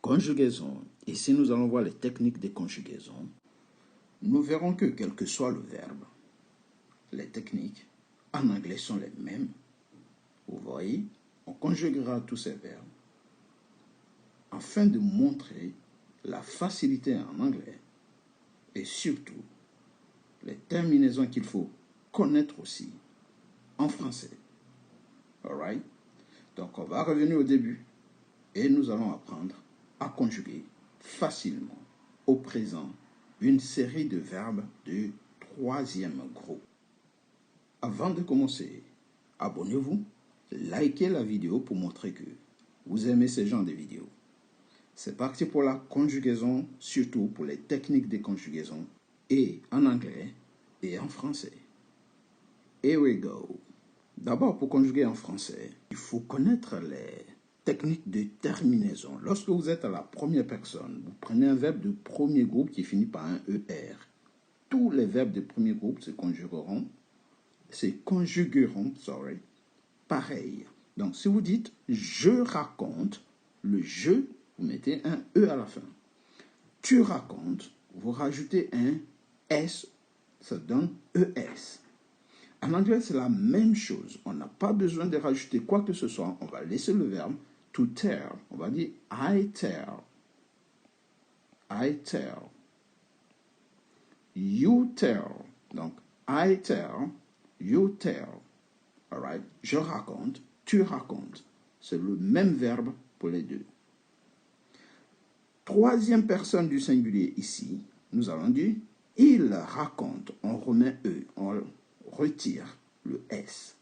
Conjugaison. Ici, nous allons voir les techniques de conjugaison. Nous verrons que quel que soit le verbe, les techniques en anglais sont les mêmes. Vous voyez, on conjuguera tous ces verbes afin de montrer la facilité en anglais et surtout les terminaisons qu'il faut connaître aussi en français. Alright? Donc, on va revenir au début et nous allons apprendre à conjuguer facilement au présent une série de verbes de troisième groupe. Avant de commencer, abonnez-vous, likez la vidéo pour montrer que vous aimez ce genre de vidéos. C'est parti pour la conjugaison, surtout pour les techniques de conjugaison et en anglais et en français. Here we go. D'abord, pour conjuguer en français, il faut connaître les techniques de terminaison. Lorsque vous êtes à la première personne, vous prenez un verbe de premier groupe qui finit par un ER. Tous les verbes de premier groupe se conjugueront, pareil. Donc, si vous dites « je raconte », le « je », vous mettez un « e » à la fin. « Tu racontes », vous rajoutez un « s », ça donne « es ». En anglais, c'est la même chose. On n'a pas besoin de rajouter quoi que ce soit. On va laisser le verbe « to tell ». On va dire « I tell ». I tell. You tell. Donc, I tell, you tell. All right? Je raconte, tu racontes. C'est le même verbe pour les deux. Troisième personne du singulier ici, nous allons dire il raconte. On remet E, on retire le S.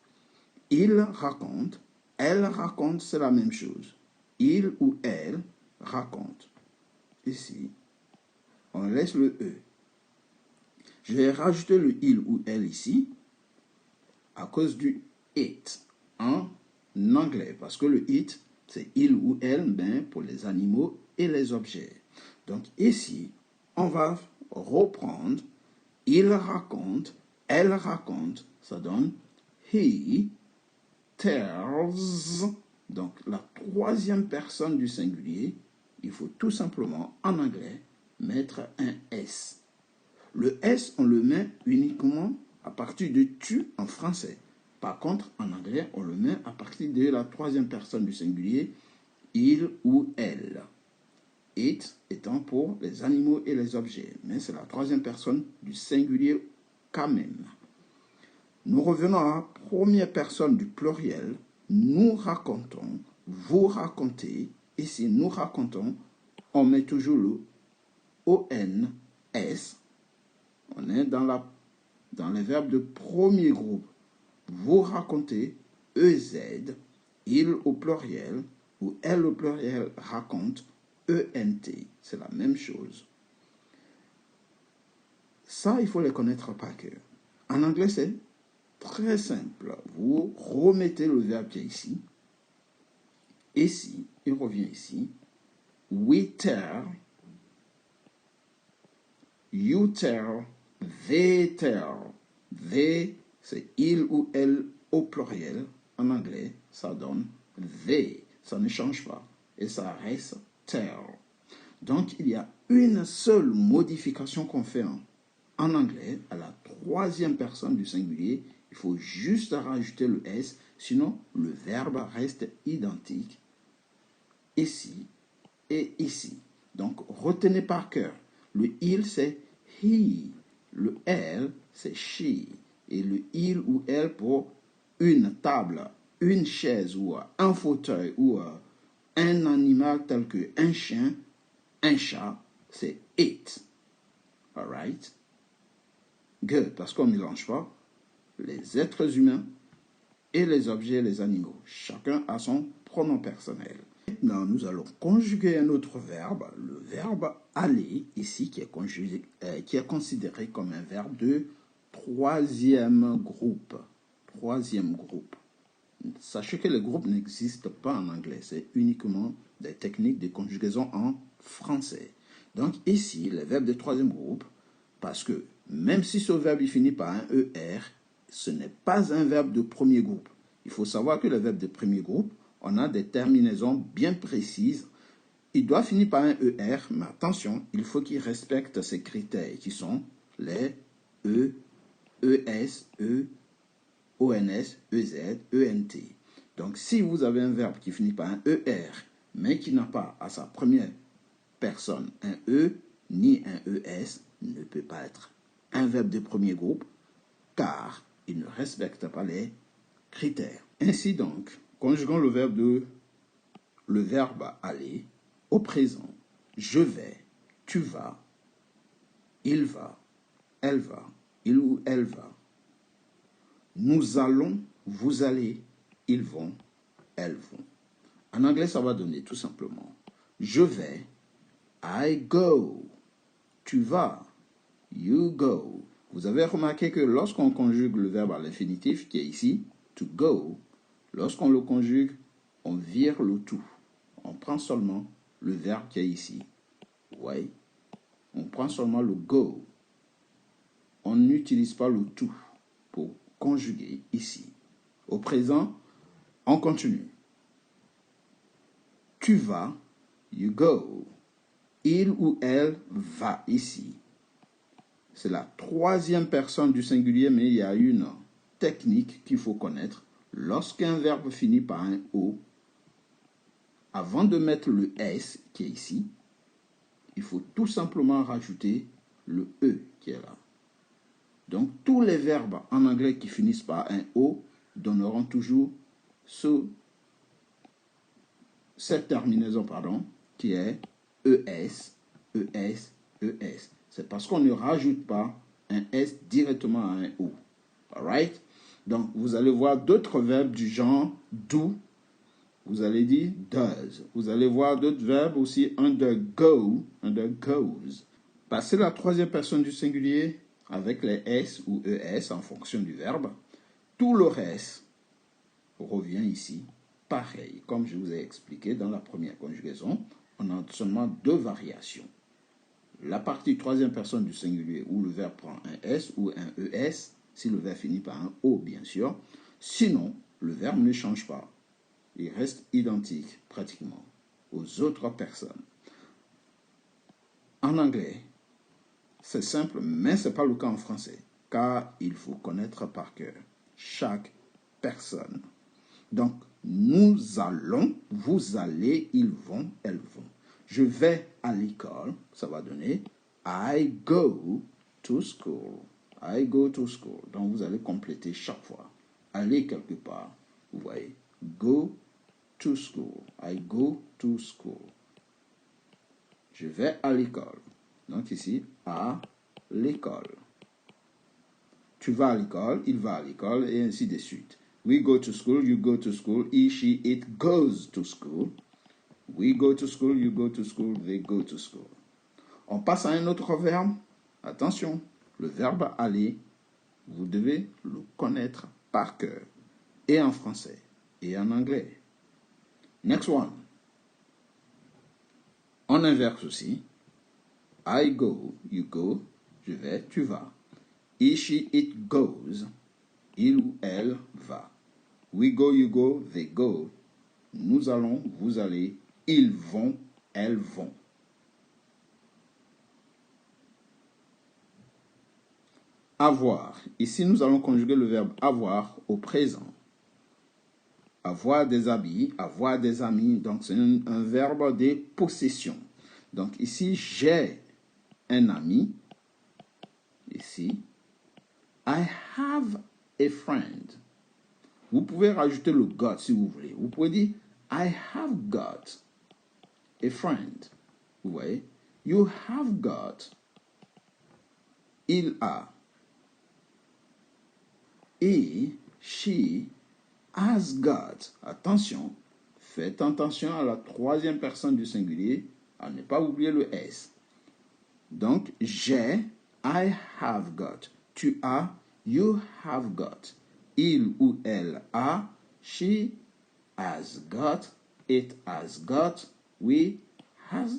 Il raconte, elle raconte, c'est la même chose. Il ou elle raconte. Ici, on laisse le E. Je vais rajouter le il ou elle ici à cause du it en anglais. Parce que le it, c'est il ou elle, ben, pour les animaux et les objets. Donc ici, on va reprendre il raconte, elle raconte, ça donne he tells. Donc la troisième personne du singulier, il faut tout simplement en anglais mettre un S. Le S, on le met uniquement à partir de tu en français. Par contre, en anglais, on le met à partir de la troisième personne du singulier, il ou elle. It étant pour les animaux et les objets, mais c'est la troisième personne du singulier quand même. Nous revenons à la première personne du pluriel. Nous racontons, vous racontez. Ici, nous racontons, on met toujours le ONS. On est dans les verbes de premier groupe. Vous racontez, EZ, il au pluriel, ou elle au pluriel raconte, ENT. C'est la même chose. Ça, il faut les connaître par cœur. En anglais, c'est très simple. Vous remettez le verbe qui est ici. Ici, il revient ici. We tell, you tell, they tell. They, c'est il ou elle au pluriel. En anglais, ça donne they. Ça ne change pas. Et ça reste tell. Donc, il y a une seule modification qu'on fait en anglais à la troisième personne du singulier. Il faut juste rajouter le S, sinon le verbe reste identique ici et ici. Donc, retenez par cœur. Le il, c'est he. Le elle, c'est she. Et le il ou elle pour une table, une chaise ou un fauteuil ou un animal tel que un chien, un chat, c'est it. Alright? Good, parce qu'on ne mélange pas les êtres humains et les objets et les animaux. Chacun a son pronom personnel. Maintenant, nous allons conjuguer un autre verbe, le verbe aller, ici, qui est considéré comme un verbe de troisième groupe. Troisième groupe. Sachez que les groupes n'existent pas en anglais, c'est uniquement des techniques de conjugaison en français. Donc ici, les verbes de troisième groupe, parce que même si ce verbe il finit par un ER, ce n'est pas un verbe de premier groupe. Il faut savoir que les verbes de premier groupe, on a des terminaisons bien précises il doit finir par un ER, mais attention, il faut qu'il respecte ces critères qui sont les E, ES, E, ONS, EZ, ENT. Donc, si vous avez un verbe qui finit par un ER, mais qui n'a pas à sa première personne un E ni un ES, ne peut pas être un verbe de premier groupe, car il ne respecte pas les critères. Ainsi donc, conjuguons le verbe aller au présent. Je vais, tu vas, il va, elle va, il ou elle va. Nous allons, vous allez, ils vont, elles vont. En anglais, ça va donner tout simplement. Je vais, I go. Tu vas, you go. Vous avez remarqué que lorsqu'on conjugue le verbe à l'infinitif, qui est ici, to go, lorsqu'on le conjugue, on vire le tout. On prend seulement le verbe qui est ici. Ouais. On prend seulement le go. On n'utilise pas le tout pour conjuguer ici. Au présent, on continue. Tu vas, you go. Il ou elle va ici. C'est la troisième personne du singulier, mais il y a une technique qu'il faut connaître. Lorsqu'un verbe finit par un O, avant de mettre le S qui est ici, il faut tout simplement rajouter le E qui est là. Donc, tous les verbes en anglais qui finissent par un O donneront toujours cette terminaison, qui est ES, ES, ES. C'est parce qu'on ne rajoute pas un S directement à un O. Alright? Donc, vous allez voir d'autres verbes du genre do. Vous allez dire does. Vous allez voir d'autres verbes aussi undergo, undergoes. Passez la troisième personne du singulier avec les S ou ES en fonction du verbe. Tout le reste revient ici. Pareil, comme je vous ai expliqué dans la première conjugaison, on a seulement deux variations. La partie troisième personne du singulier où le verbe prend un S ou un ES, si le verbe finit par un O bien sûr. Sinon, le verbe ne change pas. Il reste identique pratiquement aux autres personnes. En anglais, c'est simple, mais ce n'est pas le cas en français, car il faut connaître par cœur chaque personne. Donc, nous allons, vous allez, ils vont, elles vont. Je vais à l'école, ça va donner I go to school. I go to school. Donc, vous allez compléter chaque fois. Aller quelque part, vous voyez. Go to school. I go to school. Je vais à l'école. Donc ici, à l'école. Tu vas à l'école, il va à l'école, et ainsi de suite. We go to school, you go to school, he, she, it goes to school. We go to school, you go to school, they go to school. On passe à un autre verbe. Attention, le verbe aller, vous devez le connaître par cœur. Et en français, et en anglais. Next one. On inverse aussi. I go, you go. Je vais, tu vas. He, she, it goes. Il ou elle va. We go, you go, they go. Nous allons, vous allez. Ils vont, elles vont. Avoir. Ici, nous allons conjuguer le verbe avoir au présent. Avoir des habits, avoir des amis. Donc, c'est un verbe de possession. Donc, ici, j'ai un ami. Ici, I have a friend. Vous pouvez rajouter le got si vous voulez. Vous pouvez dire I have got a friend. Vous voyez? You have got. Il a. He, she has got. Attention. Faites attention à la troisième personne du singulier. À ne pas oublier le S. Donc, j'ai, I have got. Tu as, you have got. Il ou elle a, she has got, it has got, we has,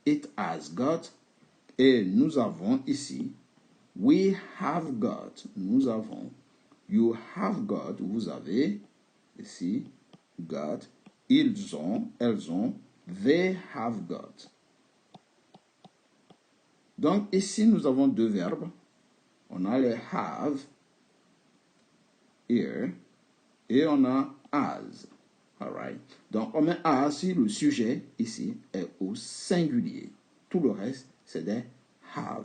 it has got, et nous avons ici, we have got, nous avons, you have got, vous avez, ici, got, ils ont, elles ont, They have got. Donc ici, nous avons deux verbes. On a le have, here, et on a as. Alright. Donc on met as si le sujet ici est au singulier. Tout le reste, c'est des have.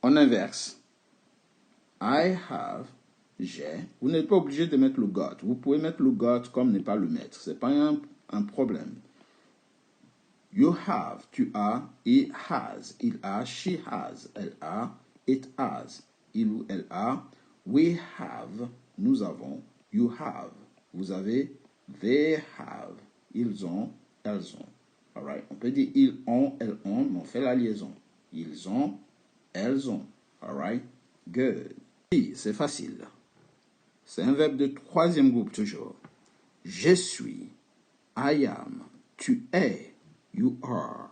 On inverse. I have, j'ai. Vous n'êtes pas obligé de mettre le got. Vous pouvez mettre le got comme ne pas le mettre. Ce n'est pas un problème. You have, tu as, he has, il a, she has, elle a, it has, il ou elle a, we have, nous avons, you have, vous avez, they have, ils ont, elles ont. Alright, on peut dire ils ont, elles ont, mais on fait la liaison. Ils ont, elles ont. Alright, good. Oui, c'est facile. C'est un verbe de troisième groupe toujours. Je suis, I am, tu es, you are,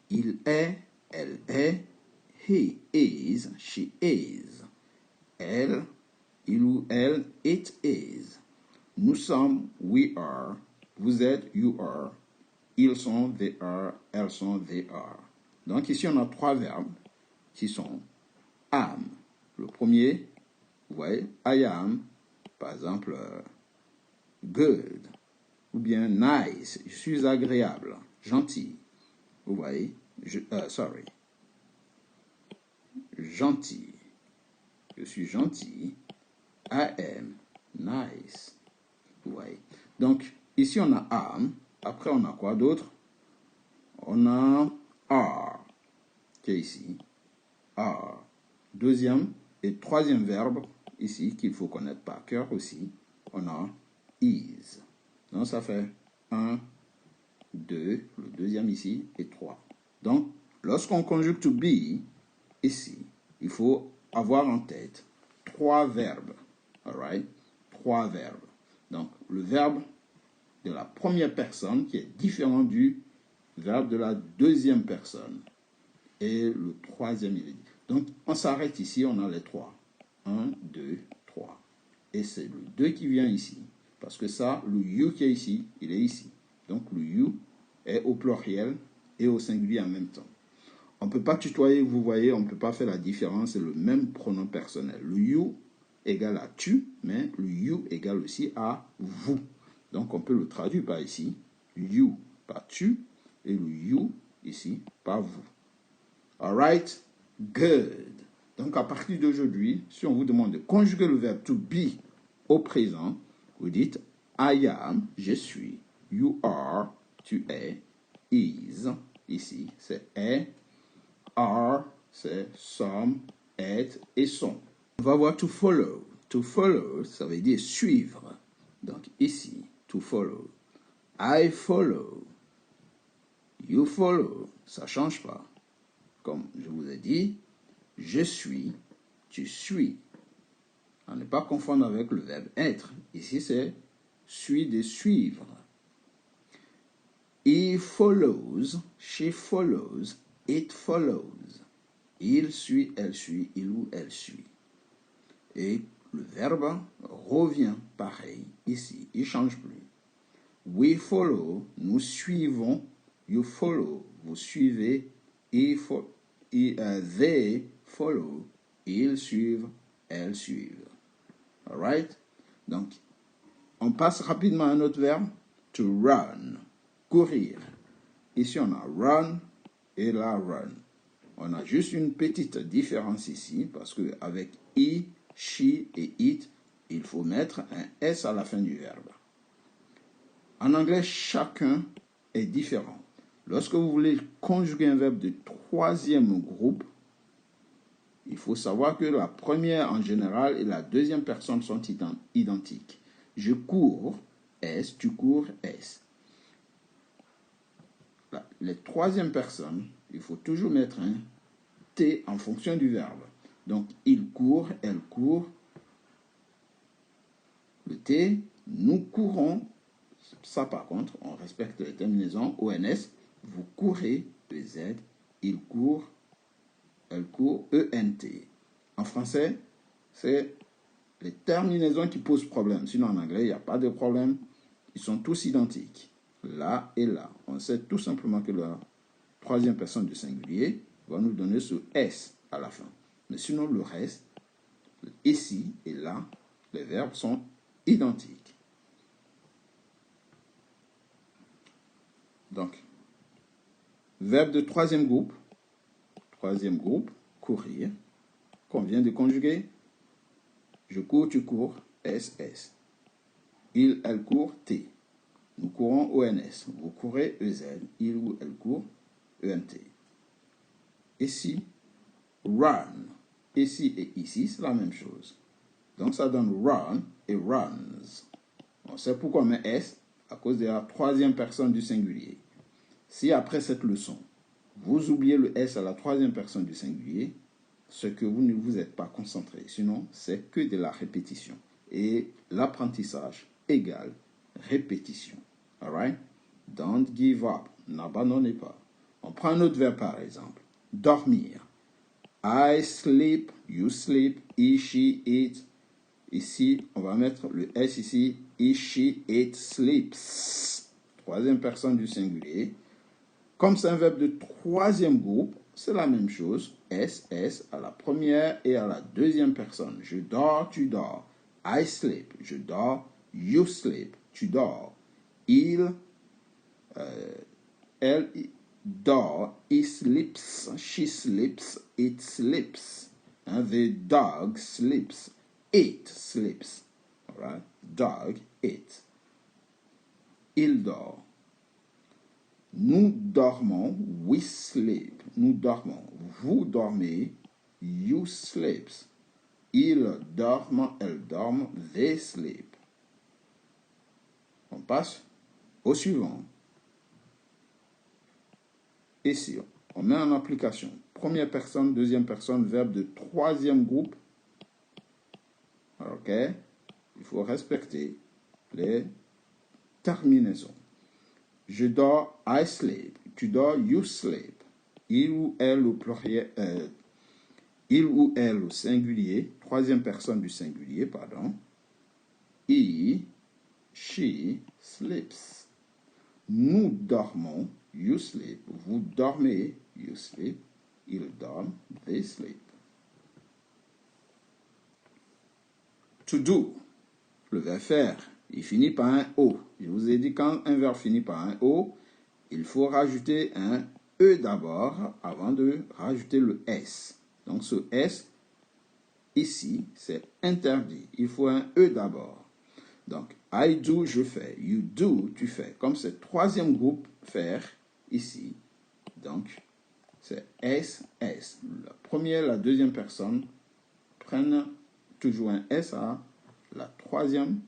il est, elle est, he is, she is, elle, il ou elle, it is. Nous sommes, we are, vous êtes, you are, ils sont, they are, elles sont, they are. Donc ici on a trois verbes qui sont am. Le premier, vous voyez, I am, par exemple, good, ou bien nice, je suis agréable, gentil. Vous voyez, gentil, je suis gentil, I am nice. Vous voyez. Donc, ici on a am, après on a quoi d'autre? On a are, qui est ici, are. Deuxième et troisième verbe, ici, qu'il faut connaître par cœur aussi, on a is. Donc, ça fait 1, 2, le deuxième ici, et 3. Donc, lorsqu'on conjugue to be, ici, il faut avoir en tête trois verbes. Alright? Trois verbes. Donc, le verbe de la première personne qui est différent du verbe de la deuxième personne. Et le troisième, il est dit. Donc, on s'arrête ici, on a les trois. 1, 2, 3. Et c'est le 2 qui vient ici. Parce que ça, le you qui est ici, il est ici. Donc, le you est au pluriel et au singulier en même temps. On ne peut pas tutoyer, vous voyez, on ne peut pas faire la différence, c'est le même pronom personnel. Le you égale à tu, mais le you égale aussi à vous. Donc, on peut le traduire par ici, you par tu, et le you ici par vous. Alright? Good. Donc, à partir d'aujourd'hui, si on vous demande de conjuguer le verbe to be au présent, vous dites I am, je suis, you are, tu es, is, ici, c'est est, are, c'est some, être et sont. On va voir to follow. To follow, ça veut dire suivre. Donc, ici, to follow. I follow. You follow. Ça ne change pas. Comme je vous ai dit, je suis, tu suis. À ne pas confondre avec le verbe être. Ici, c'est suis de suivre. He follows, she follows, it follows. Il suit, elle suit, il ou elle suit. Et le verbe revient pareil ici. Il ne change plus. We follow, nous suivons. You follow, vous suivez. They follow, ils suivent, elles suivent. Alright? Donc, on passe rapidement à un autre verbe. To run, courir. Ici, on a run et là, run. On a juste une petite différence ici parce qu'avec he, she et it, il faut mettre un S à la fin du verbe. En anglais, chacun est différent. Lorsque vous voulez conjuguer un verbe de troisième groupe, il faut savoir que la première en général et la deuxième personne sont identiques. Je cours, S, tu cours, S. Les troisième personnes, il faut toujours mettre un T en fonction du verbe. Donc, il court, elle court. Le T, nous courons. Ça, par contre, on respecte les terminaisons. ONS, vous courez. EZ, il court, elle court. ENT. En français, c'est les terminaisons qui posent problème. Sinon, en anglais, il n'y a pas de problème. Ils sont tous identiques. Là et là. On sait tout simplement que la troisième personne du singulier va nous donner ce S à la fin. Mais sinon, le reste, ici et là, les verbes sont identiques. Donc, verbe de troisième groupe, courir, qu'on vient de conjuguer. Je cours, tu cours, SS. Il, elle court, T. Nous courons, ONS. Vous courez, EZ. Il ou elle court, ENT. Ici, run. Ici et ici, c'est la même chose. Donc, ça donne run et runs. On sait pourquoi on met S, à cause de la troisième personne du singulier. Si après cette leçon, vous oubliez le S à la troisième personne du singulier, c'est que vous ne vous êtes pas concentré. Sinon, c'est que de la répétition. Et l'apprentissage égale répétition. Alright? Don't give up. N'abandonnez pas. On prend un autre verbe par exemple. Dormir. I sleep, you sleep, he, she, it. Ici, on va mettre le S ici. He, she, it, sleeps. Troisième personne du singulier. Comme c'est un verbe de troisième groupe, c'est la même chose. S, S à la première et à la deuxième personne. Je dors, tu dors. I sleep, je dors. You sleep, tu dors. Il, elle dort. He sleeps, she sleeps, it sleeps. The dog sleeps. It sleeps. All right? Dog, it. Il dort. Nous dormons, we sleep. Nous dormons. Vous dormez, you sleeps. Ils dorment, elles dorment, they sleep. On passe au suivant. Ici, on met en application. Première personne, deuxième personne, verbe de troisième groupe. Ok? Il faut respecter les terminaisons. Je dors, I sleep. Tu dors, you sleep. Il ou elle au pluriel, il ou elle au singulier, troisième personne du singulier, pardon. He, she sleeps. Nous dormons, you sleep. Vous dormez, you sleep. Ils dorment, they sleep. To do, le verbe faire, il finit par un O. Je vous ai dit quand un verbe finit par un O, il faut rajouter un E d'abord avant de rajouter le S. Donc ce S, ici, c'est interdit. Il faut un E d'abord. Donc, I do, je fais. You do, tu fais. Comme c'est troisième groupe, faire, ici. Donc, c'est S, S. La première, la deuxième personne prennent toujours un S à la troisième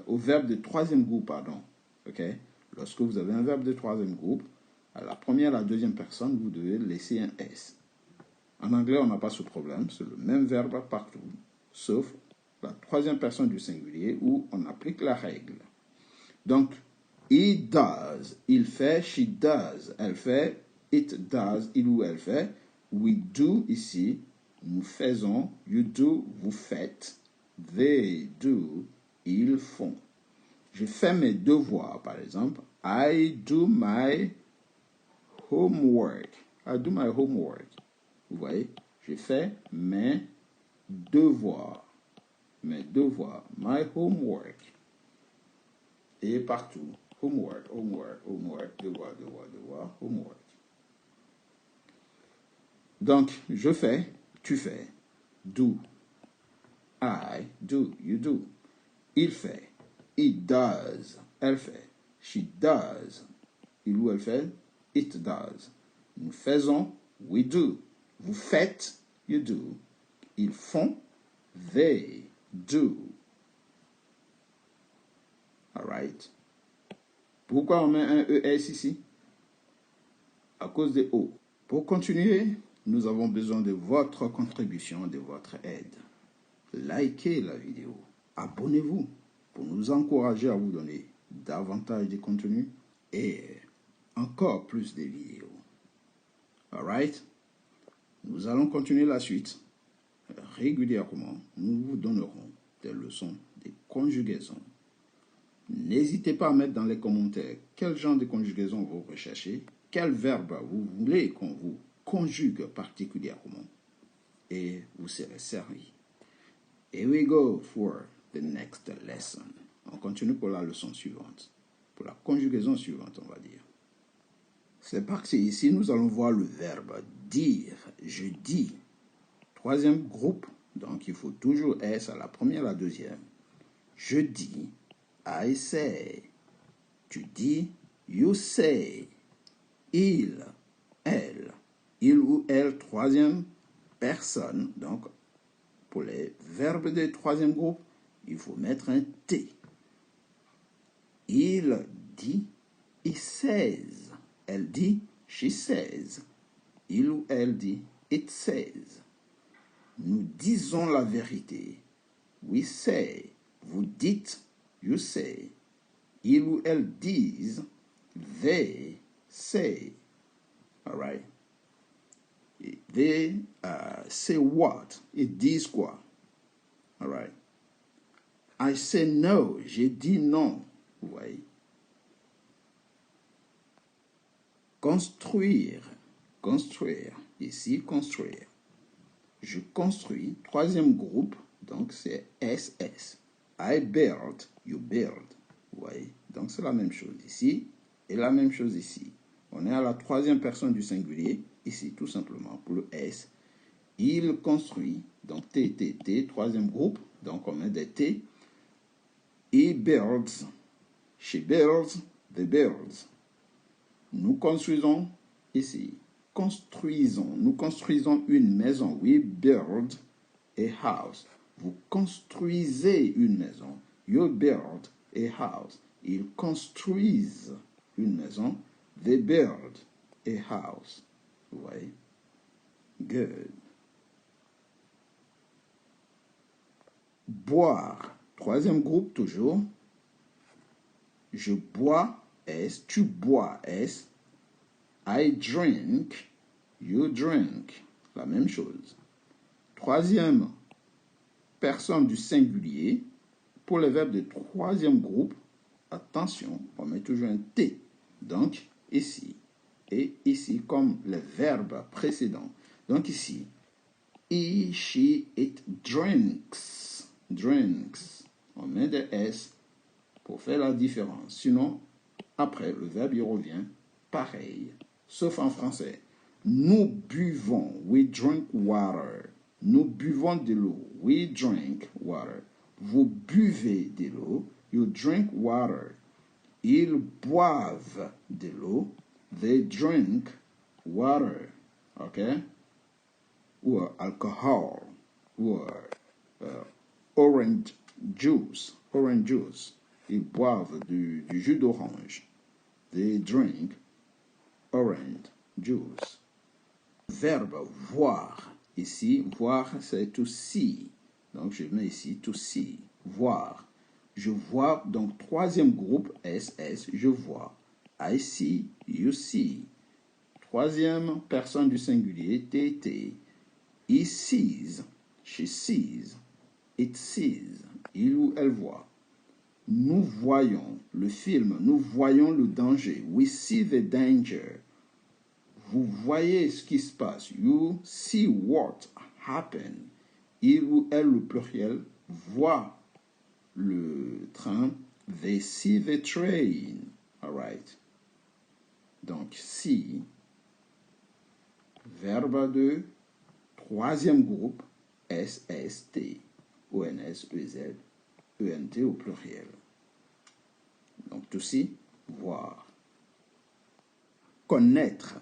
au verbe de troisième groupe, pardon. Ok? Lorsque vous avez un verbe de troisième groupe, à la première, la deuxième personne, vous devez laisser un S. En anglais, on n'a pas ce problème. C'est le même verbe partout, sauf la troisième personne du singulier où on applique la règle. Donc, he does, il fait, she does, elle fait, it does, il ou elle fait, we do ici, nous faisons, you do, vous faites, they do, ils font. Je fais mes devoirs, par exemple, I do my homework. I do my homework. Vous voyez, je fais mes devoirs. Mes devoirs, my homework. Et partout, homework, homework, homework, devoir, devoir, devoir, homework. Donc, je fais, tu fais, do. I do, you do. Il fait, it does, elle fait, she does. Il ou elle fait, it does. Nous faisons, we do. Vous faites, you do. Ils font, they do. Alright. Pourquoi on met un ES ici? À cause des O. Pour continuer, nous avons besoin de votre contribution, de votre aide. Likez la vidéo. Abonnez-vous pour nous encourager à vous donner davantage de contenu et encore plus de vidéos. Alright? Nous allons continuer la suite. régulièrement, nous vous donnerons des leçons de conjugaison. N'hésitez pas à mettre dans les commentaires quel genre de conjugaison vous recherchez, quel verbe vous voulez qu'on vous conjugue particulièrement, et vous serez servi. Here we go for the next lesson. On continue pour la leçon suivante, pour la conjugaison suivante, on va dire. C'est parti. Ici, nous allons voir le verbe dire. Je dis. Troisième groupe, donc il faut toujours S à la première et à la deuxième. Je dis, I say. Tu dis, you say. Il, elle. Il ou elle, troisième personne. Donc, pour les verbes de troisième groupe, il faut mettre un T. Il dit, he says. Elle dit, she says. Il ou elle dit, it says. Nous disons la vérité. We say. Vous dites, you say. Il ou elle disent, they say. All right. They say what? Ils disent quoi? All right. I say no. J'ai dit non. Vous voyez? Construire. Construire. Ici, construire. Je construis. Troisième groupe, donc c'est SS. I build. You build. Vous voyez? Donc c'est la même chose ici et la même chose ici. On est à la troisième personne du singulier. Ici, tout simplement, pour le S. Il construit. Donc T, T, T. Troisième groupe. Donc on met des T. He builds. She builds. They builds. Nous construisons ici. Construisons. Nous construisons une maison. We build a house. Vous construisez une maison. You build a house. Ils construisent une maison. They build a house. Vous voyez? Good. Boire. Troisième groupe toujours. Je bois. S. Tu bois. S. I drink. You drink. La même chose. Troisième personne du singulier. Pour les verbes de troisième groupe, attention, on met toujours un T. Donc, ici. Et ici, comme les verbes précédents. Donc, ici. He, she, it drinks. Drinks. On met des S pour faire la différence. Sinon, après, le verbe, il revient pareil. Sauf en français. Nous buvons. We drink water. Nous buvons de l'eau. We drink water. Vous buvez de l'eau. You drink water. Ils boivent de l'eau. They drink water. OK? Ou alcohol. Ou orange juice. Orange juice. Ils boivent du jus d'orange. They drink orange juice. Verbe voir. Ici, voir, c'est to see. Donc, je mets ici to see. Voir. Je vois, donc, troisième groupe, SS, je vois. I see, you see. Troisième personne du singulier, TT. He sees, she sees, it sees. Il ou elle voit. Nous voyons le film, nous voyons le danger. We see the danger. Vous voyez ce qui se passe. You see what happened. Il ou elle, le pluriel, voit le train. They see the train. All right. Donc, see, verbe de troisième groupe, SST, ONS, EZ, ENT au pluriel. Donc, to see, voir. Connaître.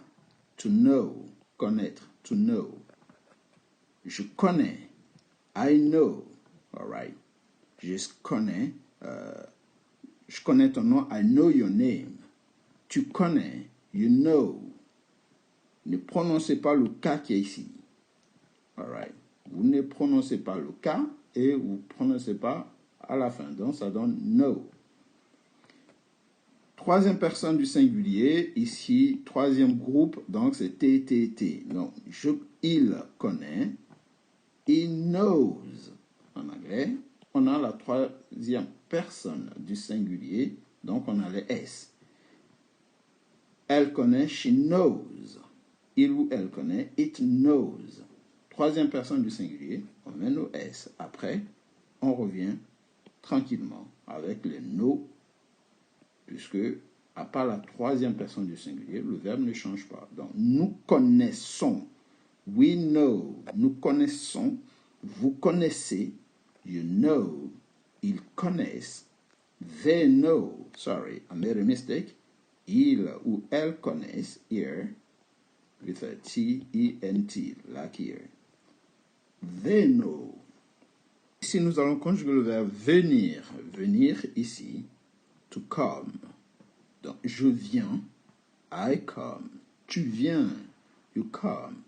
To know, connaître, to know. Je connais, I know, all right. Je connais ton nom, I know your name. Tu connais, you know. Ne prononcez pas le K qui est ici, all right. Vous ne prononcez pas le K et vous ne prononcez pas à la fin, donc ça donne know. Troisième personne du singulier, ici, troisième groupe, donc c'est TTT. Donc, il connaît, He knows. En anglais, on a la troisième personne du singulier, donc on a le S. Elle connaît, she knows. Il ou elle connaît, it knows. Troisième personne du singulier, on met nos S. Après, on revient tranquillement avec le know, puisque à part la troisième personne du singulier, le verbe ne change pas. Donc, nous connaissons. We know. Nous connaissons. Vous connaissez. You know. Ils connaissent. They know. Sorry, I made a mistake. Ils ou elles connaissent. Here. With a T-E-N-T. Like here. They know. Ici, nous allons conjuguer le verbe venir. Venir ici. To come. Donc, je viens, I come. Tu viens, you come.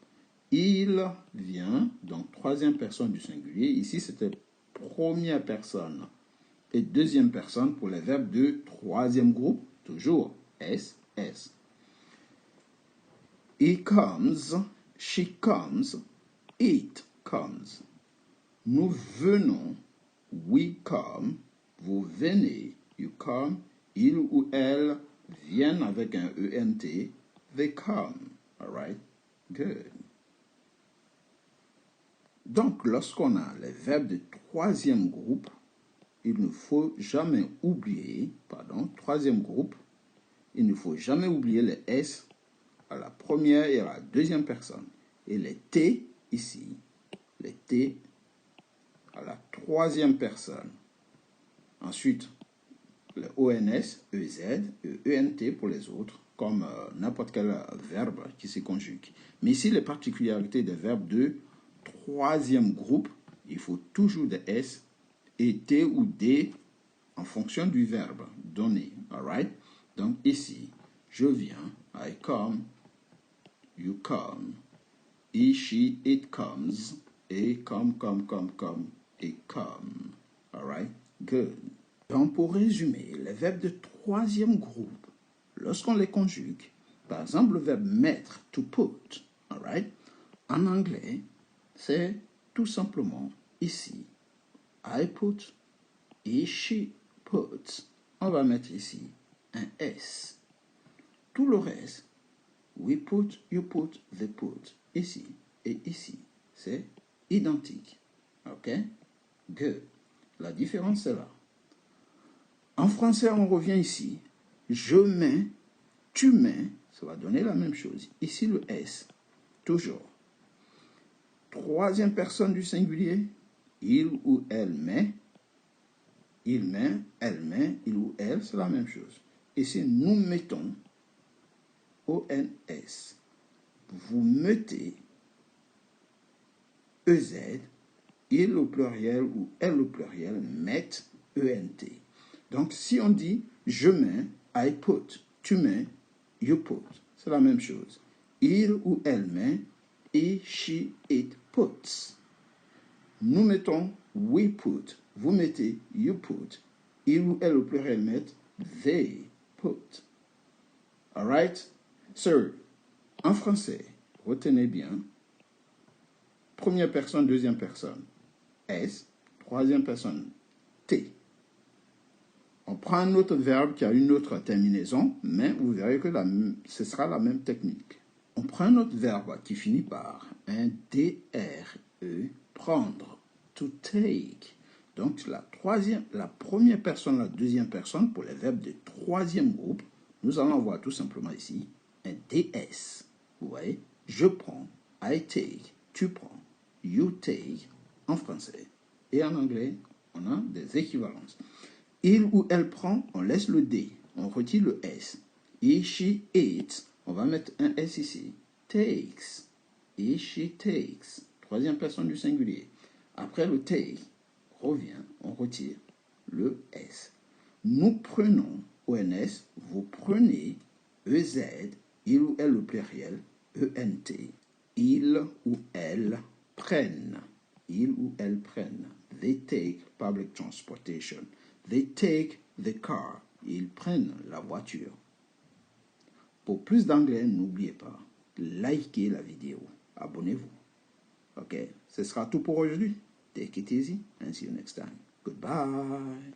Il vient, donc troisième personne du singulier. Ici, c'était première personne et deuxième personne pour les verbes de troisième groupe. Toujours S, S. He comes, she comes, it comes. Nous venons, we come. Vous venez, you come. Il ou elle viennent avec un ENT, they come. All right? Good. Donc, lorsqu'on a les verbes de troisième groupe, il ne faut jamais oublier, troisième groupe, il ne faut jamais oublier les S à la première et à la deuxième personne. Et les T ici, les T à la troisième personne. Ensuite, le ONS, EZ, ENT pour les autres, comme n'importe quel verbe qui se conjugue. Mais ici, les particularités des verbes de troisième groupe, il faut toujours des S et T ou D en fonction du verbe donné. All right? Donc ici, je viens, I come, you come, he, she, it comes, et come, et come. All right? Good. Donc, pour résumer, les verbes de troisième groupe, lorsqu'on les conjugue, par exemple le verbe mettre, to put, all right? En anglais, c'est tout simplement ici, I put, he, she puts. On va mettre ici un S. Tout le reste, we put, you put, they put, ici et ici, c'est identique. OK? Good. La différence est là. En français, on revient ici. Je mets, tu mets, ça va donner la même chose. Ici, le S, toujours. Troisième personne du singulier, il ou elle met. Il met, elle met, il ou elle, c'est la même chose. Ici, nous mettons ONS. Vous mettez EZ, il au pluriel ou elle au pluriel, mettent ENT. Donc, si on dit je mets, I put, tu mets, you put, c'est la même chose. Il ou elle met, he, she, it puts. Nous mettons we put, vous mettez you put, il ou elle au pluriel met, they put. All right? So, en français, retenez bien, première personne, deuxième personne, S, troisième personne, T. On prend un autre verbe qui a une autre terminaison, mais vous verrez que ce sera la même technique. On prend un autre verbe qui finit par un DRE, prendre, to take. Donc la première personne, la deuxième personne, pour les verbes de troisième groupe, nous allons avoir tout simplement ici un DS. Vous voyez, je prends, I take, tu prends, you take, en français. Et en anglais, on a des équivalences. Il ou elle prend, on laisse le D, on retire le S. He, she, it, on va mettre un S ici. Takes, he, she, takes. Troisième personne du singulier. Après le take, revient, on retire le S. Nous prenons, ONS, vous prenez, EZ, il ou elle au pluriel, ENT. Il ou elle prennent. Ils ou elles prennent. They take public transportation. They take the car. Ils prennent la voiture. Pour plus d'anglais, n'oubliez pas, likez la vidéo. Abonnez-vous. Ok, ce sera tout pour aujourd'hui. Take it easy and see you next time. Goodbye.